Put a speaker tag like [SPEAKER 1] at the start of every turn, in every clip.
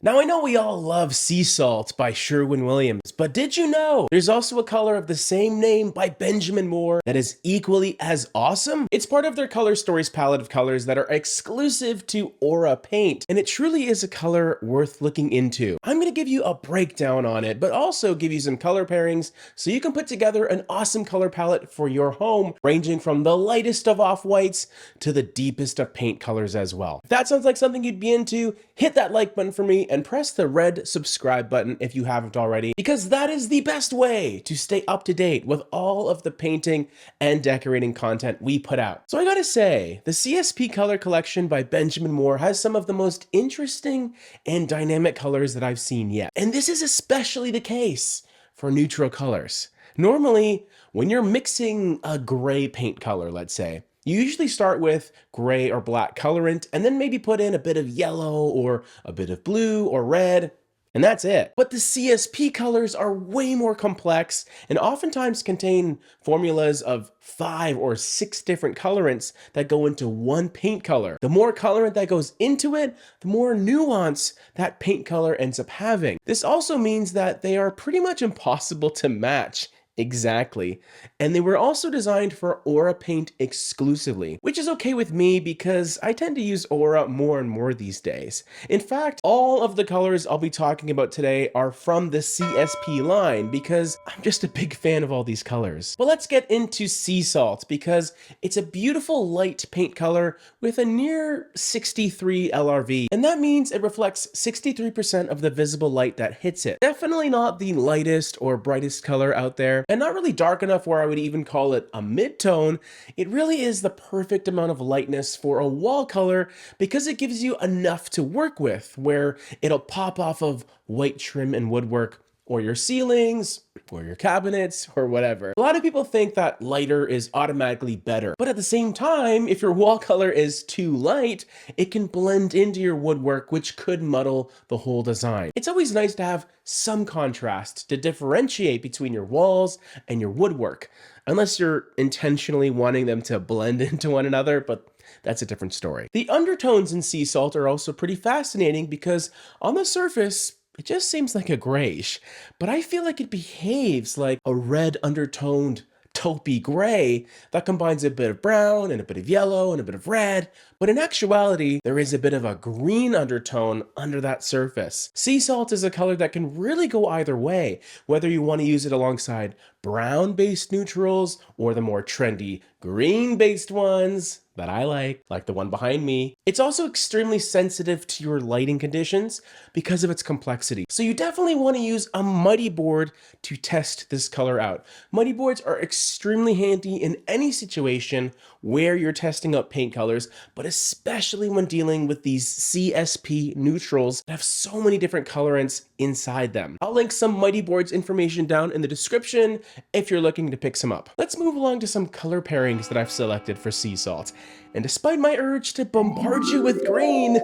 [SPEAKER 1] Now I know we all love Sea Salt by Sherwin Williams, but did you know there's also a color of the same name by Benjamin Moore that is equally as awesome? It's part of their Color Stories palette of colors that are exclusive to Aura Paint, and it truly is a color worth looking into. I'm going to give you a breakdown on it, but also give you some color pairings so you can put together an awesome color palette for your home, ranging from the lightest of off-whites to the deepest of paint colors as well. If that sounds like something you'd be into, hit that like button for me and press the red subscribe button if you haven't already, because that is the best way to stay up to date with all of the painting and decorating content we put out. So I gotta say, the CSP color collection by Benjamin Moore has some of the most interesting and dynamic colors that I've seen yet. And this is especially the case for neutral colors. Normally, when you're mixing a gray paint color, let's say, you usually start with gray or black colorant and then maybe put in a bit of yellow or a bit of blue or red, and that's it. But the CSP colors are way more complex and oftentimes contain formulas of 5 or 6 different colorants that go into one paint color. The more colorant that goes into it, the more nuance that paint color ends up having. This also means that they are pretty much impossible to match. Exactly. And they were also designed for Aura Paint exclusively, which is okay with me because I tend to use Aura more and more these days. In fact, all of the colors I'll be talking about today are from the CSP line because I'm just a big fan of all these colors. But let's get into Sea Salt because it's a beautiful light paint color with a near 63 LRV, and that means it reflects 63% of the visible light that hits it. Definitely not the lightest or brightest color out there, and not really dark enough where I would even call it a mid-tone. It really is the perfect amount of lightness for a wall color because it gives you enough to work with where it'll pop off of white trim and woodwork or your ceilings, or your cabinets, or whatever. A lot of people think that lighter is automatically better, but at the same time, if your wall color is too light, it can blend into your woodwork, which could muddle the whole design. It's always nice to have some contrast to differentiate between your walls and your woodwork, unless you're intentionally wanting them to blend into one another, but that's a different story. The undertones in Sea Salt are also pretty fascinating because on the surface, it just seems like a grayish, but I feel like it behaves like a red undertoned taupey gray that combines a bit of brown and a bit of yellow and a bit of red, but in actuality, there is a bit of a green undertone under that surface. Sea Salt is a color that can really go either way, whether you want to use it alongside brown-based neutrals or the more trendy green-based ones that I like the one behind me. It's also extremely sensitive to your lighting conditions because of its complexity. So you definitely want to use a mighty board to test this color out. Mighty boards are extremely handy in any situation where you're testing out paint colors, but especially when dealing with these CSP neutrals that have so many different colorants inside them. I'll link some mighty boards information down in the description if you're looking to pick some up. Let's move along to some color pairings that I've selected for Sea Salt. And despite my urge to bombard you with green,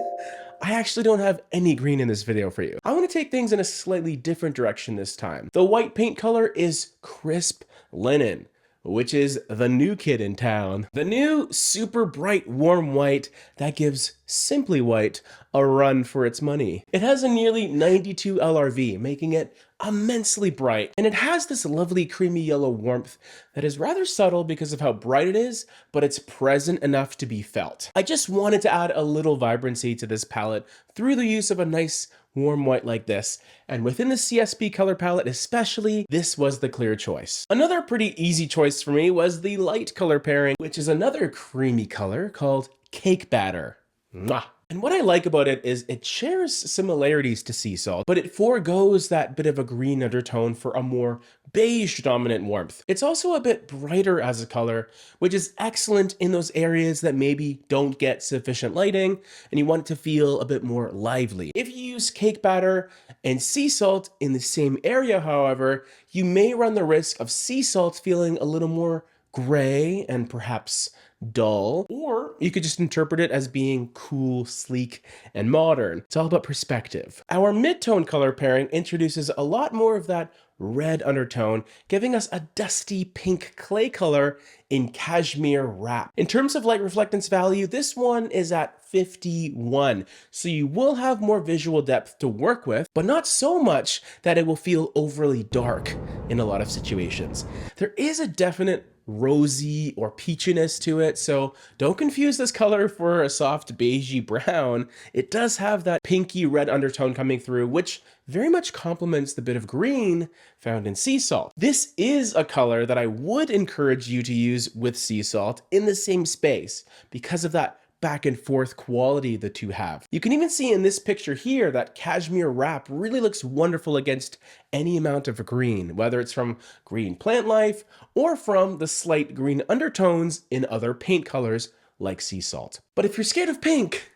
[SPEAKER 1] I actually don't have any green in this video for you. I want to take things in a slightly different direction this time. The white paint color is Crisp Linen, which is the new kid in town. The new super bright warm white that gives Simply White a run for its money. It has a nearly 92 LRV, making it immensely bright, and it has this lovely creamy yellow warmth that is rather subtle because of how bright it is, but it's present enough to be felt. I just wanted to add a little vibrancy to this palette through the use of a nice warm white like this, and within the CSP color palette especially, this was the clear choice. Another pretty easy choice for me was the light color pairing, which is another creamy color called Cake Batter. Mwah. And what I like about it is it shares similarities to Sea Salt, but it foregoes that bit of a green undertone for a more beige dominant warmth. It's also a bit brighter as a color, which is excellent in those areas that maybe don't get sufficient lighting and you want it to feel a bit more lively. If you use Cake Batter and Sea Salt in the same area, however, you may run the risk of Sea Salt feeling a little more gray and perhaps dull, or you could just interpret it as being cool, sleek, and modern. It's all about perspective. Our mid-tone color pairing introduces a lot more of that red undertone, giving us a dusty pink clay color in cashmere wrap. In terms of light reflectance value, this one is at 51, so you will have more visual depth to work with, but not so much that it will feel overly dark in a lot of situations. There is a definite rosy or peachiness to it, so don't confuse this color for a soft beigey brown. It does have that pinky red undertone coming through, which very much complements the bit of green found in sea salt. This is a color that I would encourage you to use with sea salt in the same space because of that back and forth quality the two have. You can even see in this picture here that cashmere wrap really looks wonderful against any amount of green, whether it's from green plant life or from the slight green undertones in other paint colors like sea salt. But if you're scared of pink,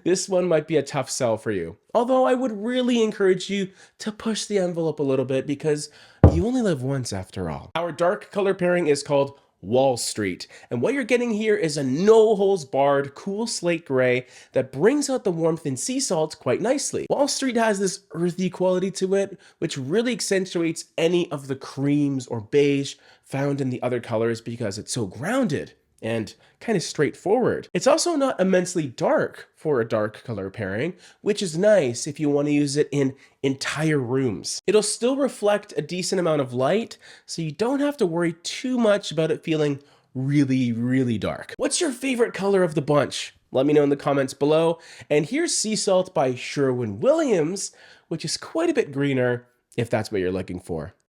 [SPEAKER 1] this one might be a tough sell for you. Although I would really encourage you to push the envelope a little bit because you only live once after all. Our dark color pairing is called Wall Street. And what you're getting here is a no-holes-barred, cool slate gray that brings out the warmth in sea salt quite nicely. Wall Street has this earthy quality to it, which really accentuates any of the creams or beige found in the other colors because it's so grounded and kind of straightforward. It's also not immensely dark for a dark color pairing, which is nice if you want to use it in entire rooms. It'll still reflect a decent amount of light, so you don't have to worry too much about it feeling really, really dark. What's your favorite color of the bunch? Let me know in the comments below. And here's Sea Salt by Sherwin Williams, which is quite a bit greener if that's what you're looking for.